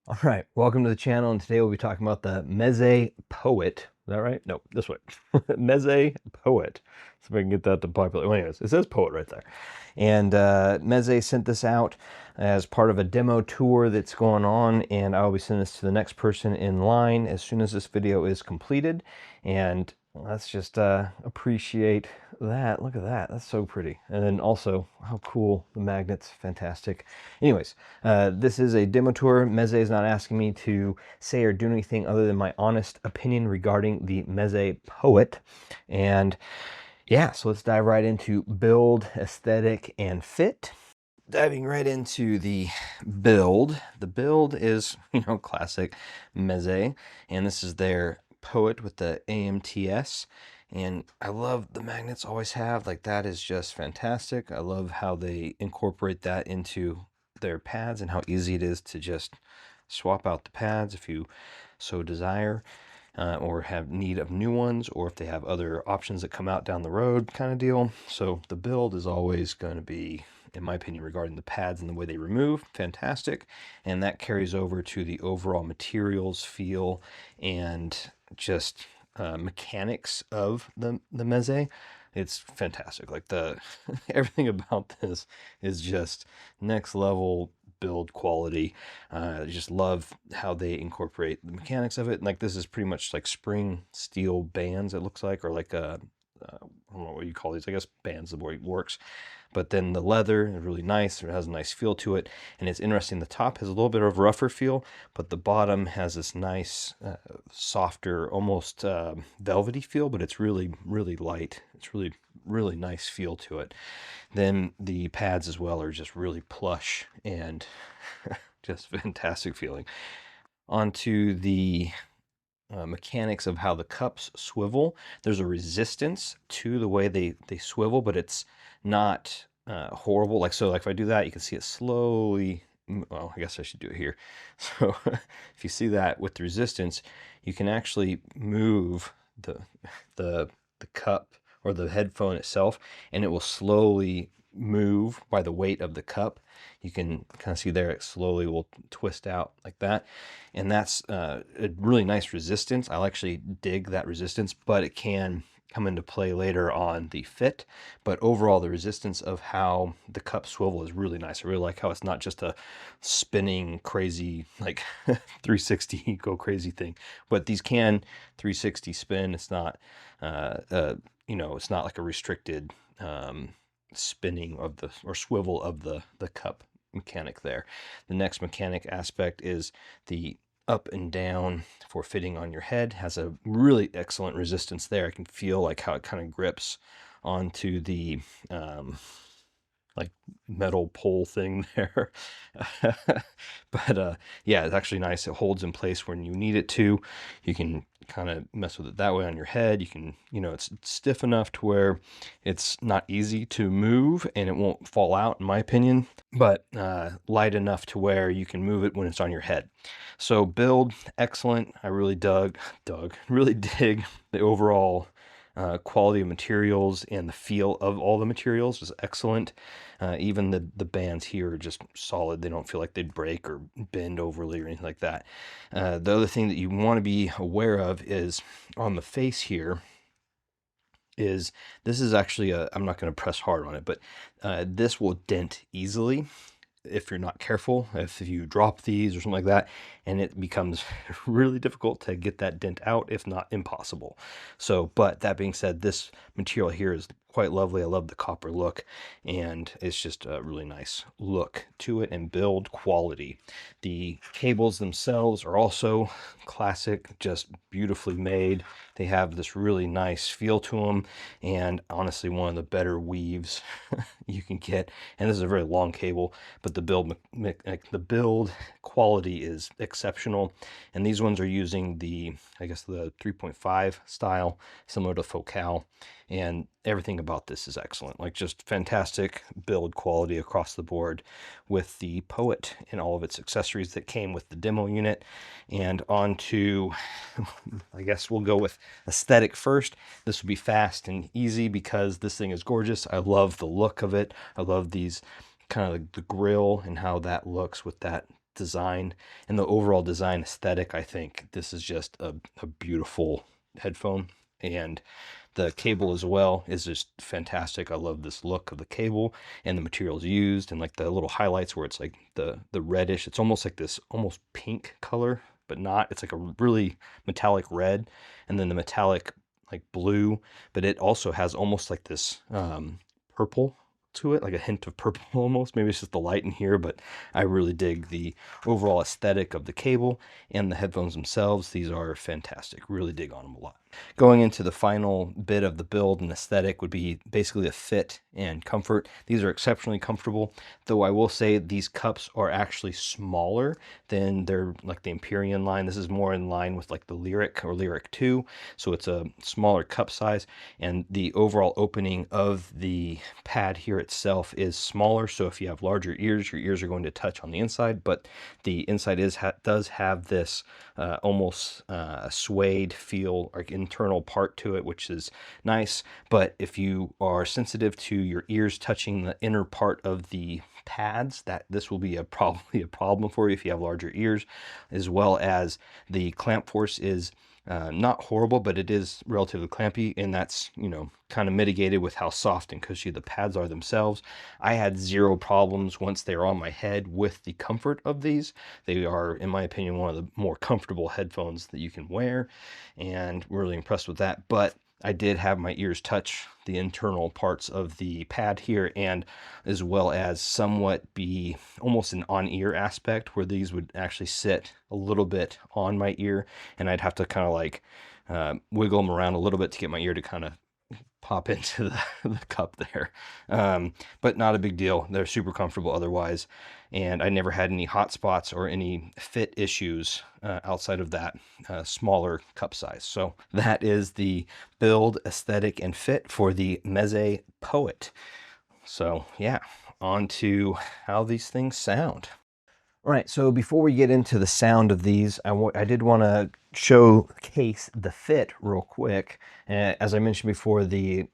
All right, welcome to the channel, and today we'll be talking about the Meze Poet. Is that right? No, this way. Meze Poet. So if I can get that to populate. Well, anyways, it says Poet right there. And Meze sent this out as part of a demo tour that's going on, and I'll be sending this to the next person in line as soon as this video is completed. And let's just appreciate that. Look at that. That's so pretty. And then also, how cool. The magnets. Fantastic. Anyways, this is a demo tour. Meze is not asking me to say or do anything other than my honest opinion regarding the Meze Poet. And yeah, so let's dive right into build, aesthetic, and fit. Diving right into the build. The build is, classic Meze. And this is their Poet with the AMTS, and I love the magnets, always have. Like, that is just fantastic. I love how they incorporate that into their pads and how easy it is to just swap out the pads if you so desire, or have need of new ones, or if they have other options that come out down the road, kind of deal. So the build is always going to be, in my opinion, regarding the pads and the way they remove, fantastic. And that carries over to the overall materials, feel, and just mechanics of the Meze. It's fantastic. Like, the everything about this is just next level build quality. I just love how they incorporate the mechanics of it. Like, this is pretty much like spring steel bands, it looks like, or like a I don't know what you call these. I guess bands the way it works. But then the leather is really nice. It has a nice feel to it, and it's interesting. The top has a little bit of rougher feel, but the bottom has this nice, softer, almost velvety feel. But it's really, really light. It's really, really nice feel to it. Then the pads as well are just really plush and just fantastic feeling. Onto the mechanics of how the cups swivel. There's a resistance to the way they swivel, but it's not horrible. Like, so, like, if I do that, you can see it slowly. Well, I guess I should do it here. So if you see that with the resistance, you can actually move the cup or the headphone itself, and it will slowly move by the weight of the cup. You can kind of see there, it slowly will twist out like that. And that's a really nice resistance. I'll actually dig that resistance, but it can come into play later on the fit. But overall, the resistance of how the cup swivel is really nice. I really like how it's not just a spinning crazy, like 360 go crazy thing, but these can 360 spin. It's not it's not like a restricted spinning of the, or swivel of the cup mechanic there. The next mechanic aspect is the up and down for fitting on your head. Has a really excellent resistance there. I can feel like how it kind of grips onto the like metal pole thing there. But yeah, it's actually nice. It holds in place when you need it to. You can kind of mess with it that way on your head. You can, it's stiff enough to where it's not easy to move and it won't fall out, in my opinion, but light enough to where you can move it when it's on your head. So build, excellent. I really really dig the overall quality of materials, and the feel of all the materials is excellent. Even the bands here are just solid. They don't feel like they'd break or bend overly or anything like that. The other thing that you want to be aware of is on the face here is, this is actually I'm not going to press hard on it, but this will dent easily if you're not careful. If you drop these or something like that, and it becomes really difficult to get that dent out, if not impossible. So, but that being said, this material here is quite lovely. I love the copper look, and it's just a really nice look to it and build quality. The cables themselves are also classic, just beautifully made. They have this really nice feel to them, and honestly, one of the better weaves you can get. And this is a very long cable, but the build quality is exceptional. And these ones are using the, I guess, the 3.5 style, similar to Focal, and everything about this is excellent. Like, just fantastic build quality across the board with the Poet and all of its accessories that came with the demo unit. And on to, I guess we'll go with aesthetic first. This will be fast and easy because this thing is gorgeous. I love the look of it. I love these kind of like the grill and how that looks with that design and the overall design aesthetic, I think this is just a beautiful headphone. And the cable as well is just fantastic. I love this look of the cable and the materials used, and like the little highlights where it's like the reddish. It's almost like this almost pink color, but not. It's like a really metallic red, and then the metallic like blue, but it also has almost like this purple to it, like a hint of purple almost. Maybe it's just the light in here, but I really dig the overall aesthetic of the cable and the headphones themselves. These are fantastic. Really dig on them a lot. Going into the final bit of the build and aesthetic would be basically the fit and comfort. These are exceptionally comfortable, though I will say these cups are actually smaller than their like the Empyrean line. This is more in line with like the Lyric or Lyric 2, so it's a smaller cup size, and the overall opening of the pad here itself is smaller, so if you have larger ears, your ears are going to touch on the inside, but the inside does have this almost suede feel, like internal part to it, which is nice. But if you are sensitive to your ears touching the inner part of the pads, that this will be probably a problem for you if you have larger ears, as well as the clamp force is not horrible, but it is relatively clampy, and that's, you know, kind of mitigated with how soft and cushy the pads are themselves. I had zero problems once they were on my head with the comfort of these. They are, in my opinion, one of the more comfortable headphones that you can wear, and really impressed with that. But I did have my ears touch the internal parts of the pad here, and as well as somewhat be almost an on-ear aspect where these would actually sit a little bit on my ear, and I'd have to kind of like wiggle them around a little bit to get my ear to kind of pop into the cup there. But not a big deal. They're super comfortable otherwise, and I never had any hot spots or any fit issues outside of that smaller cup size. So that is the build, aesthetic, and fit for the Meze Poet. So yeah, on to how these things sound. All right, so before we get into the sound of these, I did want to showcase the fit real quick. As I mentioned before, the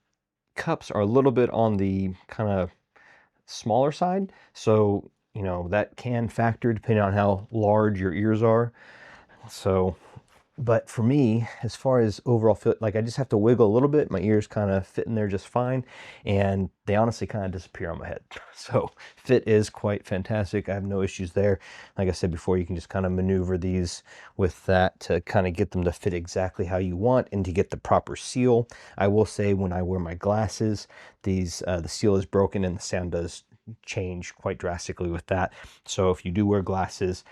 cups are a little bit on the kind of smaller side, so you know that can factor depending on how large your ears are. So, but for me, as far as overall fit, like I just have to wiggle a little bit, my ears kind of fit in there just fine, and they honestly kind of disappear on my head. So fit is quite fantastic. I have no issues there. Like I said before, you can just kind of maneuver these with that to kind of get them to fit exactly how you want and to get the proper seal. I will say when I wear my glasses, these the seal is broken and the sound does change quite drastically with that. So if you do wear glasses,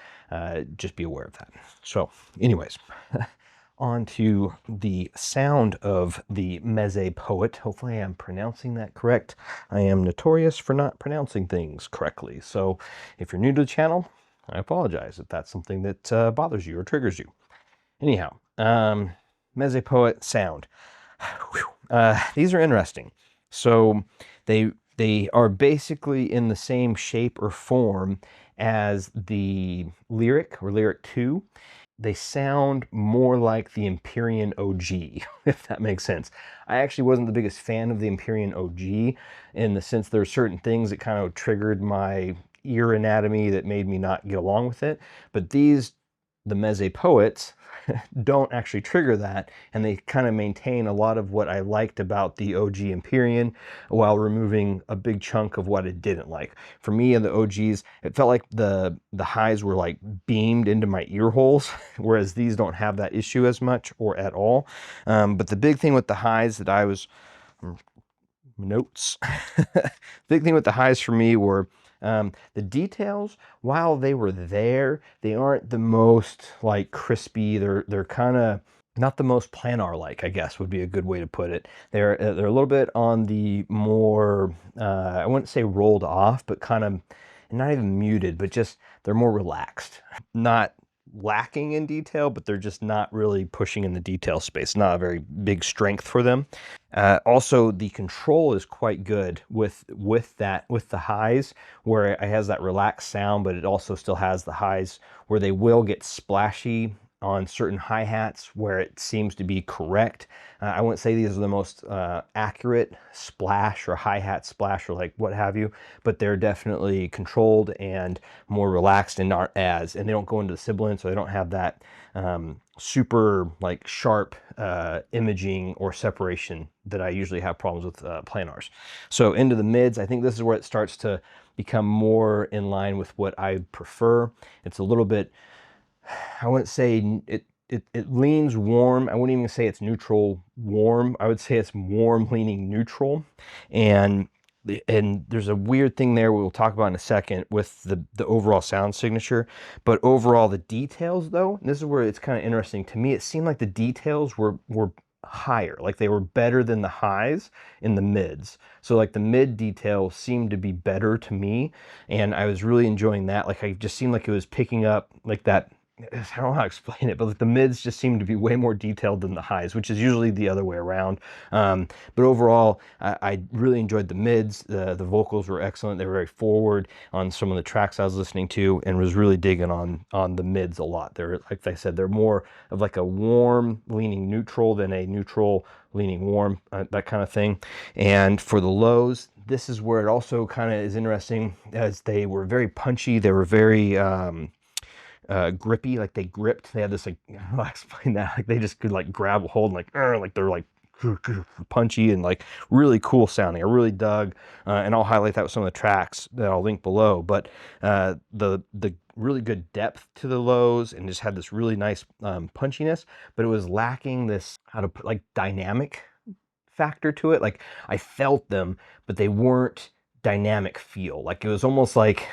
just be aware of that. So anyways, on to the sound of the Meze Poet. Hopefully I am pronouncing that correct. I am notorious for not pronouncing things correctly. So if you're new to the channel, I apologize if that's something that bothers you or triggers you. Anyhow, Meze Poet sound. These are interesting. So they are basically in the same shape or form as the Lyric or Lyric 2. They sound more like the Empyrean OG, if that makes sense. I actually wasn't the biggest fan of the Empyrean OG in the sense there are certain things that kind of triggered my ear anatomy that made me not get along with it. But these, the Meze Poets, don't actually trigger that, and they kind of maintain a lot of what I liked about the OG Empyrean while removing a big chunk of what I didn't like. For me and the OGs, it felt like the highs were like beamed into my ear holes, whereas these don't have that issue as much or at all. But the big thing with the highs that I was notes big thing with the highs for me were the details. While they were there, they aren't the most like crispy. They're kind of not the most planar like, I guess would be a good way to put it. They're a little bit on the more I wouldn't say rolled off, but kind of not even muted, but just they're more relaxed. Not lacking in detail, but they're just not really pushing in the detail space. Not a very big strength for them. Also, the control is quite good with the highs, where it has that relaxed sound, but it also still has the highs where they will get splashy on certain hi-hats where it seems to be correct. I wouldn't say these are the most accurate splash or hi-hat splash or like what have you, but they're definitely controlled and more relaxed and not as, and they don't go into the sibilance, so they don't have that super like sharp imaging or separation that I usually have problems with planars. So into the mids, I think this is where it starts to become more in line with what I prefer. It's a little bit, I wouldn't say it leans warm. I wouldn't even say it's neutral warm. I would say it's warm leaning neutral. And there's a weird thing there we'll talk about in a second with the overall sound signature. But overall, the details though, and this is where it's kind of interesting to me, it seemed like the details were higher, like they were better than the highs in the mids. So like the mid detail seemed to be better to me, and I was really enjoying that. Like I just seemed like it was picking up like that, I don't know how to explain it, but like the mids just seem to be way more detailed than the highs, which is usually the other way around. But overall, I really enjoyed the mids. The vocals were excellent. They were very forward on some of the tracks I was listening to, and was really digging on the mids a lot. They're, like I said, they're more of like a warm leaning neutral than a neutral leaning warm, that kind of thing. And for the lows, this is where it also kind of is interesting, as they were very punchy. They were very grippy, like they gripped. They had this like, I'll explain that. Like they just could like grab a hold and like they're like punchy and like really cool sounding. I really dug, and I'll highlight that with some of the tracks that I'll link below. But the really good depth to the lows, and just had this really nice punchiness, but it was lacking this, how to put, like dynamic factor to it. Like I felt them, but they weren't dynamic feel. Like it was almost like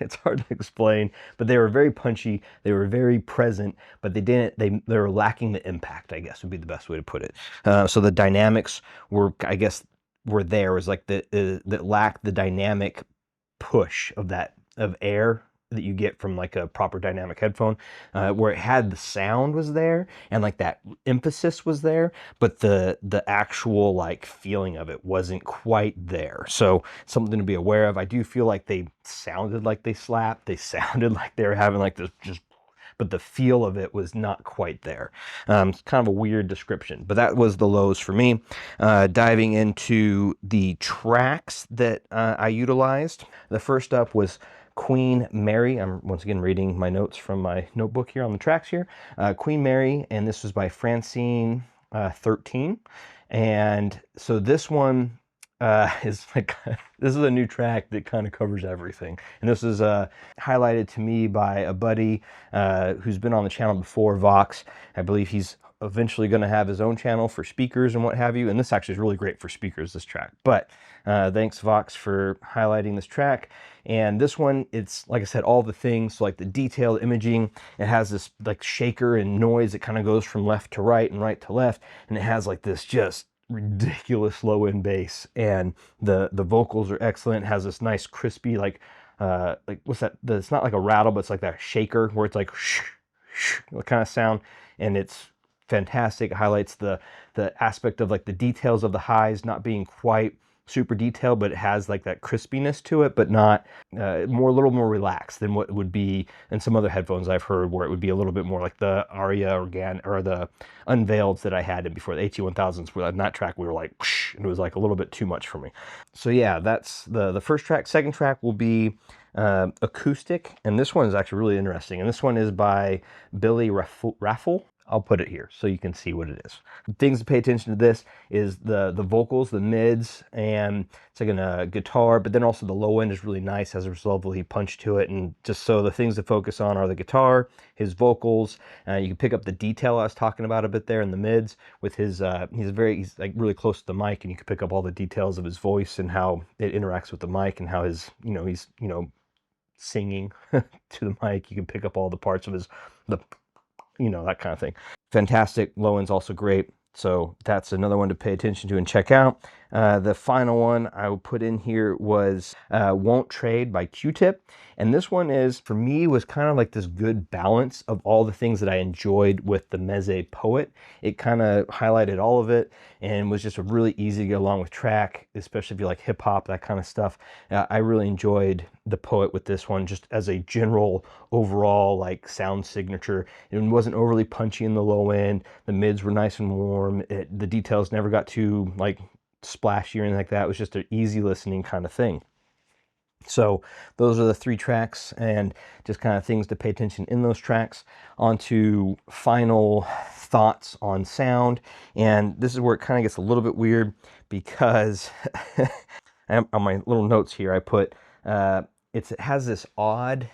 it's hard to explain, but they were very punchy. They were very present, but they were lacking the impact, I guess would be the best way to put it. So the dynamics were, I guess, were there. It was like that lacked the dynamic push of air that you get from like a proper dynamic headphone, where it had the sound was there and like that emphasis was there, but the actual like feeling of it wasn't quite there. So something to be aware of. I do feel like they sounded like they slapped. They sounded like they were having like this just, but the feel of it was not quite there. It's kind of a weird description, but that was the lows for me. Diving into the tracks that I utilized. The first up was Queen Mary. I'm once again reading my notes from my notebook here on the tracks here. Queen Mary, and this was by Francine 13. And so this one is like, this is a new track that kind of covers everything. And this is highlighted to me by a buddy who's been on the channel before, Vox. I believe he's eventually going to have his own channel for speakers and what have you. And this actually is really great for speakers, this track. But thanks, Vox, for highlighting this track. And this one, it's, like I said, all the things, so like the detailed imaging. It has this like shaker and noise. It kind of goes from left to right and right to left. And it has like this just ridiculous low end bass, and the vocals are excellent. It has this nice crispy like what's that, it's not like a rattle, but it's like that shaker where it's like kind of sound, and it's fantastic. It highlights the aspect of like the details of the highs not being quite super detailed, but it has like that crispiness to it, but not a little more relaxed than what would be in some other headphones I've heard, where it would be a little bit more like the Aria or the Unveileds that I had in before, the AT1000s, where on that track we were like, and it was like a little bit too much for me. So yeah, that's the first track. Second track will be acoustic, and this one is actually really interesting, and this one is by Billy Raffle. I'll put it here so you can see what it is. Things to pay attention to this is the vocals, the mids, and it's like a guitar, but then also the low end is really nice, has a lovely punch to it. And just so the things to focus on are the guitar, his vocals, you can pick up the detail I was talking about a bit there in the mids with his, he's like really close to the mic, and you can pick up all the details of his voice and how it interacts with the mic, and how his, he's, singing to the mic. You can pick up all the parts of his, that kind of thing. Fantastic. Low end's also great. So that's another one to pay attention to and check out. The final one I will put in here was Won't Trade by Q-Tip. And this one is, for me, was kind of like this good balance of all the things that I enjoyed with the Meze Poet. It kind of highlighted all of it and was just a really easy to get along with track, especially if you like hip hop, that kind of stuff. I really enjoyed the Poet with this one, just as a general overall like sound signature. It wasn't overly punchy in the low end. The mids were nice and warm. The details never got too like splashy or anything like that. It was just an easy listening kind of thing. So those are the 3 tracks and just kind of things to pay attention in those tracks. On to final thoughts on sound. And this is where it kind of gets a little bit weird because on my little notes here I put it has this odd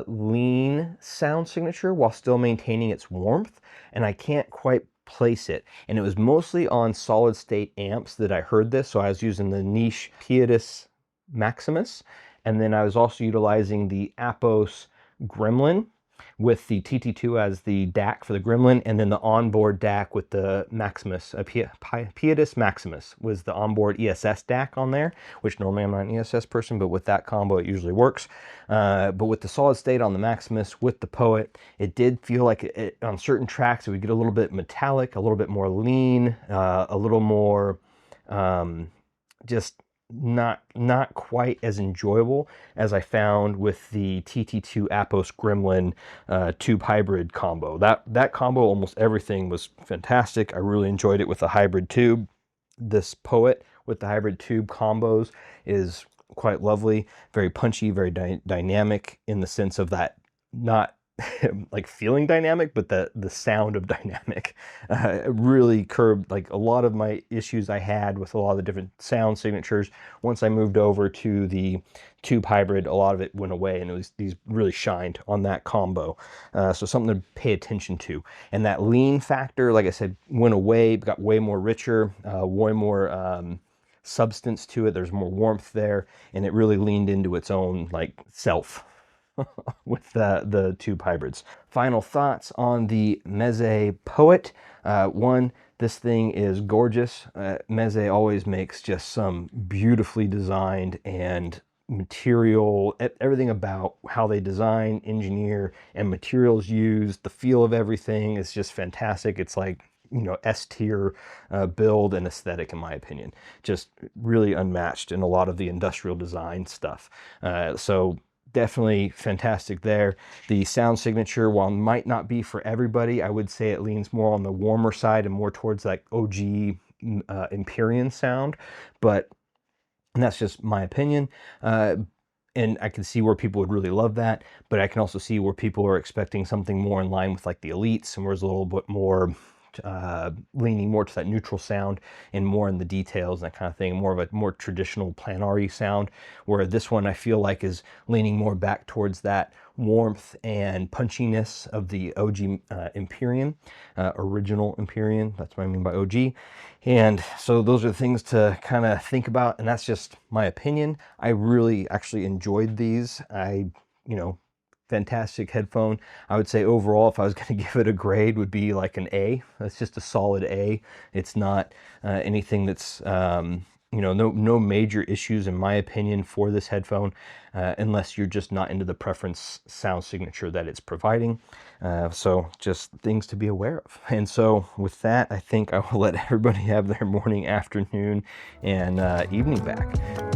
lean sound signature while still maintaining its warmth, and I can't quite place it. And it was mostly on solid state amps that I heard this, so I was using the niche Pietis Maximus, and then I was also utilizing the Apos Gremlin with the TT2 as the DAC for the Gremlin, and then the onboard DAC with the Maximus. Pietis Maximus was the onboard ESS DAC on there, which normally I'm not an ESS person, but with that combo it usually works. But with the solid state on the Maximus with the Poet, it did feel like on certain tracks it would get a little bit metallic, a little bit more lean, a little more just not quite as enjoyable as I found with the TT2 Apos Gremlin tube hybrid combo. That combo, almost everything was fantastic. I really enjoyed it with the hybrid tube. This Poet with the hybrid tube combos is quite lovely, very punchy, very dynamic in the sense of that, not like feeling dynamic, but the sound of dynamic. Really curbed like a lot of my issues I had with a lot of the different sound signatures. Once I moved over to the tube hybrid, a lot of it went away, and these really shined on that combo. So something to pay attention to. And that lean factor, like I said, went away, got way more richer, way more substance to it. There's more warmth there, and it really leaned into its own like self with the tube hybrids. Final thoughts on the Meze Poet. One, this thing is gorgeous. Meze always makes just some beautifully designed and material, everything about how they design, engineer, and materials used, the feel of everything is just fantastic. It's like, you know, S-tier build and aesthetic, in my opinion. Just really unmatched in a lot of the industrial design stuff. So definitely fantastic there. The sound signature, while might not be for everybody, I would say it leans more on the warmer side and more towards that OG Empyrean sound, and that's just my opinion. And I can see where people would really love that, but I can also see where people are expecting something more in line with like the Elites, and where it's a little bit more leaning more to that neutral sound and more in the details and that kind of thing, more of a more traditional planar-y sound, where this one I feel like is leaning more back towards that warmth and punchiness of the OG Empyrean, original Empyrean. That's what I mean by OG. And so those are the things to kind of think about, and that's just my opinion. I really actually enjoyed these. Fantastic headphone. I would say overall, if I was going to give it a grade, would be like an A. That's just a solid A. It's not anything that's no major issues in my opinion for this headphone, unless you're just not into the preference sound signature that it's providing. So just things to be aware of. And so with that, I think I will let everybody have their morning, afternoon, and evening back.